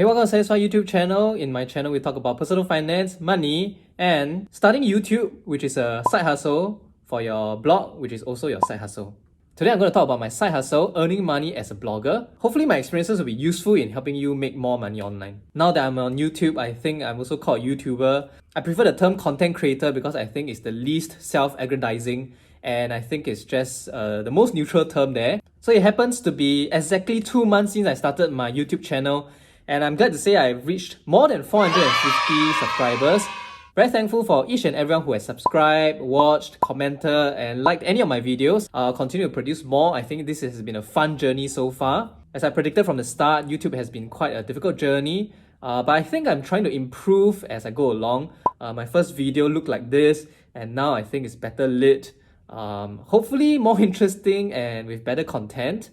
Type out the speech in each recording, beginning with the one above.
Hey, welcome to Satisfy YouTube channel. In my channel, we talk about personal finance, money, and starting YouTube, which is a side hustle for your blog, which is also your side hustle. Today, I'm going to talk about my side hustle, earning money as a blogger. Hopefully, my experiences will be useful in helping you make more money online. Now that I'm on YouTube, I think I'm also called YouTuber. I prefer the term content creator because I think it's the least self-aggrandizing, and I think it's just the most neutral term there. So it happens to be exactly 2 months since I started my YouTube channel, and I'm glad to say I've reached more than 450 subscribers. Very thankful for each and everyone who has subscribed, watched, commented, and liked any of my videos. I'll continue to produce more. I think this has been a fun journey so far. As I predicted from the start, YouTube has been quite a difficult journey, but I think I'm trying to improve as I go along. My first video looked like this, and now I think it's better lit. Hopefully more interesting and with better content.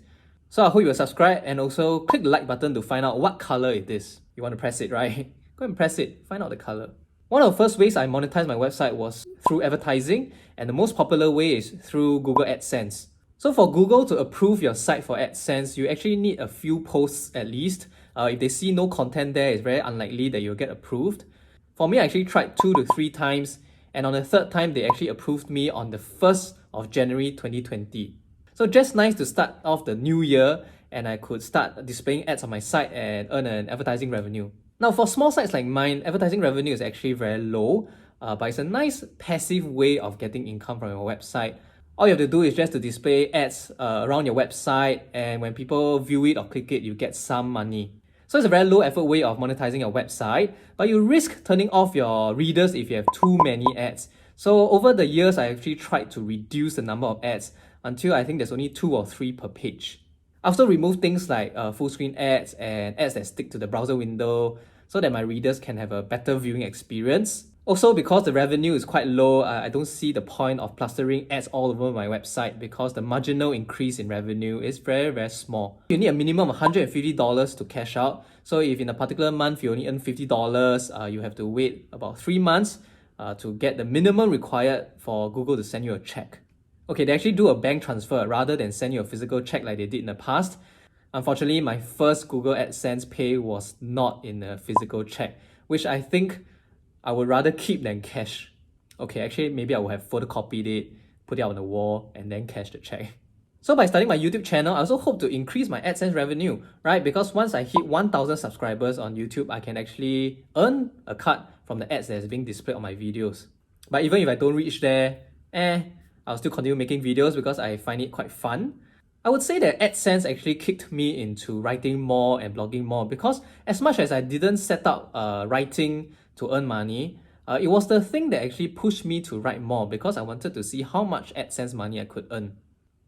So I hope you will subscribe and also click the like button to find out what color it is. You want to press it, right? Go and press it, find out the color. One of the first ways I monetized my website was through advertising, and the most popular way is through Google Adsense. So for Google to approve your site for Adsense, you actually need a few posts at least. If they see no content there, it's very unlikely that you'll get approved. For me, I actually tried 2 to 3 times, and on the third time, they actually approved me on the 1st of January 2020. So just nice to start off the new year, and I could start displaying ads on my site and earn an advertising revenue. Now for small sites like mine, advertising revenue is actually very low, but it's a nice passive way of getting income from your website. All you have to do is just to display ads around your website, and when people view it or click it, you get some money. So it's a very low effort way of monetizing your website, but you risk turning off your readers if you have too many ads. So over the years, I actually tried to reduce the number of ads until I think there's only 2 or 3 per page. I also removed things like full screen ads and ads that stick to the browser window so that my readers can have a better viewing experience. Also, because the revenue is quite low, I don't see the point of plastering ads all over my website because the marginal increase in revenue is very, very small. You need a minimum of $150 to cash out. So if in a particular month you only earn $50, you have to wait about 3 months to get the minimum required for Google to send you a check. Okay, they actually do a bank transfer rather than send you a physical check like they did in the past. Unfortunately, my first Google AdSense pay was not in a physical check, which I think I would rather keep than cash. Okay, actually, maybe I would have photocopied it, put it out on the wall, and then cash the check. So by starting my YouTube channel, I also hope to increase my AdSense revenue, right? Because once I hit 1,000 subscribers on YouTube, I can actually earn a cut from the ads that is being displayed on my videos. But even if I don't reach there, I'll still continue making videos because I find it quite fun. I would say that AdSense actually kicked me into writing more and blogging more because as much as I didn't set up writing to earn money, it was the thing that actually pushed me to write more because I wanted to see how much AdSense money I could earn.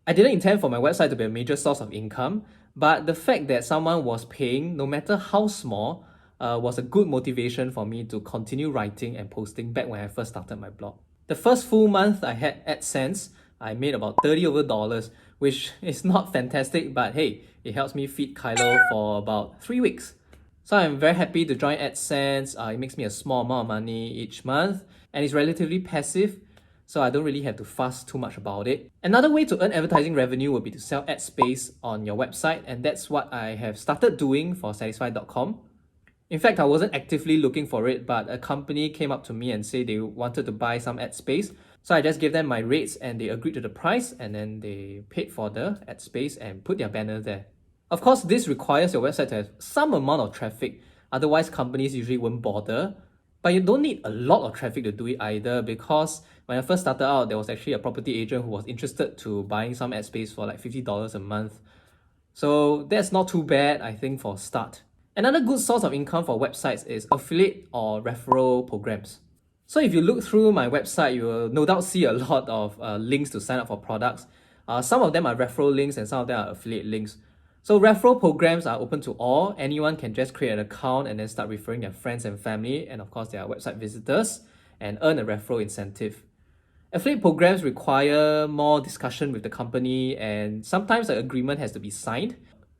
I didn't intend for my website to be a major source of income, but the fact that someone was paying, no matter how small, was a good motivation for me to continue writing and posting back when I first started my blog. The first full month I had AdSense, I made about $30 over, which is not fantastic, but hey, it helps me feed Kylo for about 3 weeks. So I'm very happy to join AdSense. It makes me a small amount of money each month, and it's relatively passive, so I don't really have to fuss too much about it. Another way to earn advertising revenue would be to sell ad space on your website, and that's what I have started doing for Satisfy.com. In fact, I wasn't actively looking for it, but a company came up to me and said they wanted to buy some ad space. So I just gave them my rates and they agreed to the price, and then they paid for the ad space and put their banner there. Of course, this requires your website to have some amount of traffic. Otherwise, companies usually won't bother. But you don't need a lot of traffic to do it either, because when I first started out, there was actually a property agent who was interested to buying some ad space for like $50 a month. So that's not too bad, I think, for a start. Another good source of income for websites is affiliate or referral programs. So if you look through my website, you will no doubt see a lot of links to sign up for products. Some of them are referral links and some of them are affiliate links. So referral programs are open to all. Anyone can just create an account and then start referring their friends and family, and of course their website visitors, and earn a referral incentive. Affiliate programs require more discussion with the company, and sometimes an agreement has to be signed.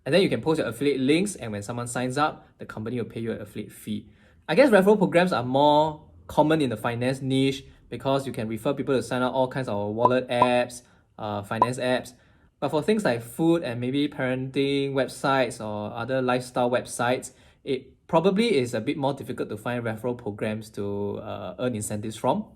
And then you can post your affiliate links, and when someone signs up, the company will pay you an affiliate fee. I guess referral programs are more common in the finance niche because you can refer people to sign up all kinds of wallet apps, finance apps. But for things like food and maybe parenting websites or other lifestyle websites, it probably is a bit more difficult to find referral programs to earn incentives from.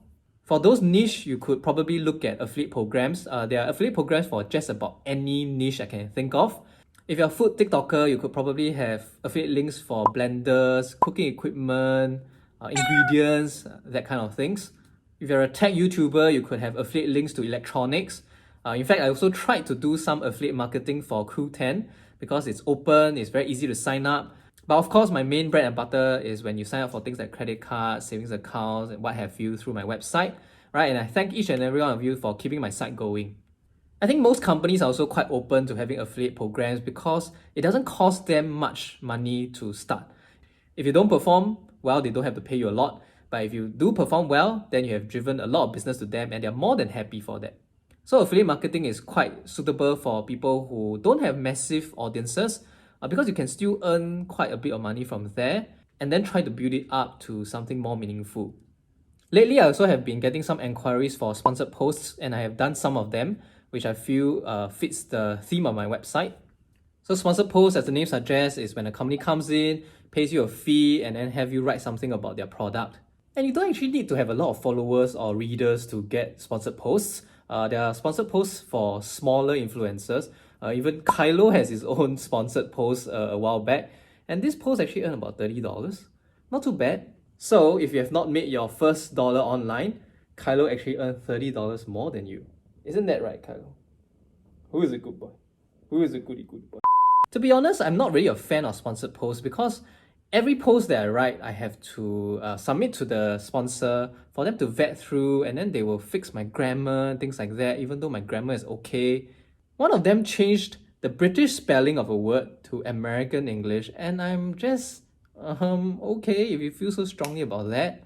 For those niche, you could probably look at affiliate programs. There are affiliate programs for just about any niche I can think of. If you're a food TikToker, you could probably have affiliate links for blenders, cooking equipment, ingredients, that kind of things. If you're a tech YouTuber, you could have affiliate links to electronics. In fact, I also tried to do some affiliate marketing for Crew 10 because it's open, it's very easy to sign up. But of course, my main bread and butter is when you sign up for things like credit cards, savings accounts, and what have you through my website, right? And I thank each and every one of you for keeping my site going. I think most companies are also quite open to having affiliate programs because it doesn't cost them much money to start. If you don't perform well, they don't have to pay you a lot. But if you do perform well, then you have driven a lot of business to them and they're more than happy for that. So affiliate marketing is quite suitable for people who don't have massive audiences because you can still earn quite a bit of money from there and then try to build it up to something more meaningful. Lately, I also have been getting some enquiries for sponsored posts and I have done some of them, which I feel fits the theme of my website. So sponsored posts, as the name suggests, is when a company comes in, pays you a fee, and then have you write something about their product. And you don't actually need to have a lot of followers or readers to get sponsored posts. There are sponsored posts for smaller influencers. Even Kylo has his own sponsored post a while back, and this post actually earned about $30. Not too bad. So if you have not made your first dollar online, Kylo actually earned $30 more than you. Isn't that right, Kylo? Who is a good boy? Who is a goody good boy? To be honest, I'm not really a fan of sponsored posts because every post that I write, I have to submit to the sponsor for them to vet through, and then they will fix my grammar, things like that, even though my grammar is okay. One of them changed the British spelling of a word to American English, and I'm just, okay if you feel so strongly about that.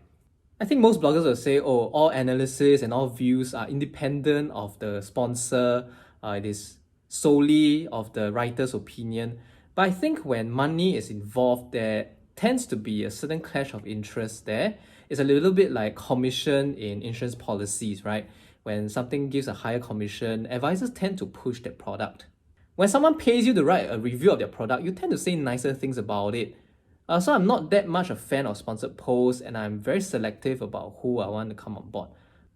I think most bloggers will say, oh, all analysis and all views are independent of the sponsor. It is solely of the writer's opinion. But I think when money is involved, there tends to be a certain clash of interest there. It's a little bit like commission in insurance policies, right? When something gives a higher commission, advisors tend to push that product. When someone pays you to write a review of their product, you tend to say nicer things about it. So I'm not that much a fan of sponsored posts and I'm very selective about who I want to come on board.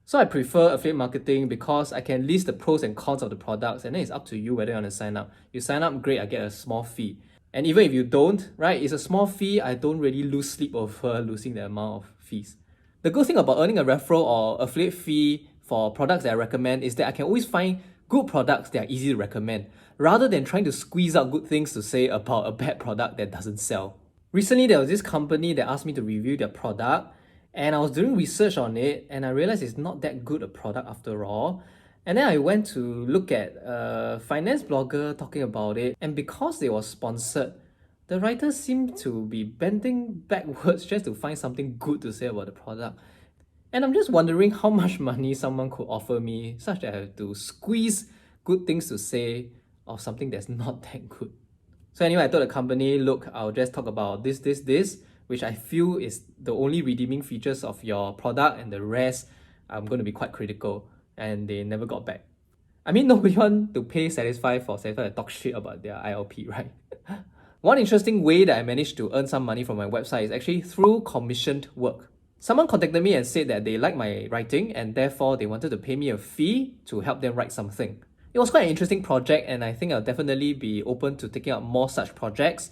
So I prefer affiliate marketing because I can list the pros and cons of the products and then it's up to you whether you want to sign up. You sign up, great, I get a small fee. And even if you don't, right, it's a small fee, I don't really lose sleep over losing the amount of fees. The good thing about earning a referral or affiliate fee for products that I recommend is that I can always find good products that are easy to recommend, rather than trying to squeeze out good things to say about a bad product that doesn't sell. Recently, there was this company that asked me to review their product, and I was doing research on it, and I realized it's not that good a product after all. And then I went to look at a finance blogger talking about it, and because they were sponsored, the writers seemed to be bending backwards just to find something good to say about the product. And I'm just wondering how much money someone could offer me such that I have to squeeze good things to say of something that's not that good. So anyway, I told the company, look, I'll just talk about this, which I feel is the only redeeming features of your product, and the rest I'm going to be quite critical. And they never got back. I mean, nobody want to pay Satisfy for Satisfy to talk shit about their ILP, right? One interesting way that I managed to earn some money from my website is actually through commissioned work. Someone contacted me and said that they liked my writing and therefore they wanted to pay me a fee to help them write something. It was quite an interesting project and I think I'll definitely be open to taking up more such projects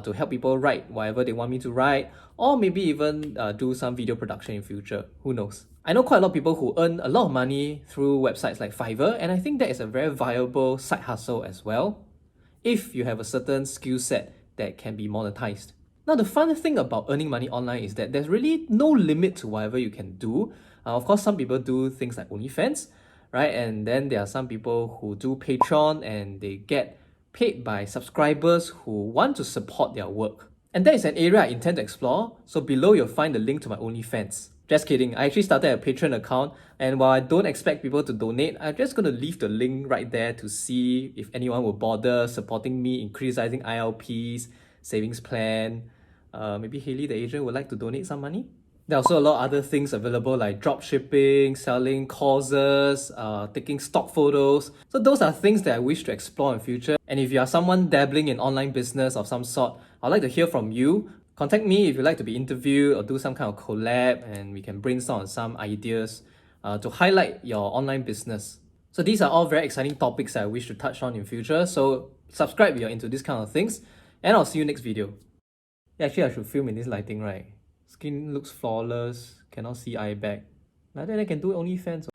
to help people write whatever they want me to write, or maybe even do some video production in future. Who knows? I know quite a lot of people who earn a lot of money through websites like Fiverr, and I think that is a very viable side hustle as well, if you have a certain skill set that can be monetized. Now, the fun thing about earning money online is that there's really no limit to whatever you can do. Of course, some people do things like OnlyFans, right? And then there are some people who do Patreon and they get paid by subscribers who want to support their work. And that is an area I intend to explore, so below you'll find the link to my OnlyFans. Just kidding, I actually started a Patreon account, and while I don't expect people to donate, I'm just going to leave the link right there to see if anyone will bother supporting me in criticizing ILPs, savings plan. Maybe Haley the agent would like to donate some money? There are also a lot of other things available like drop shipping, selling courses, taking stock photos. So those are things that I wish to explore in future. And if you are someone dabbling in online business of some sort, I'd like to hear from you. Contact me if you'd like to be interviewed or do some kind of collab, and we can brainstorm on some ideas to highlight your online business. So these are all very exciting topics that I wish to touch on in future. So subscribe if you're into this kind of things, and I'll see you next video. Yeah, actually, I should film in this lighting, right? Skin looks flawless, cannot see eye bag. Like that, I can do OnlyFans.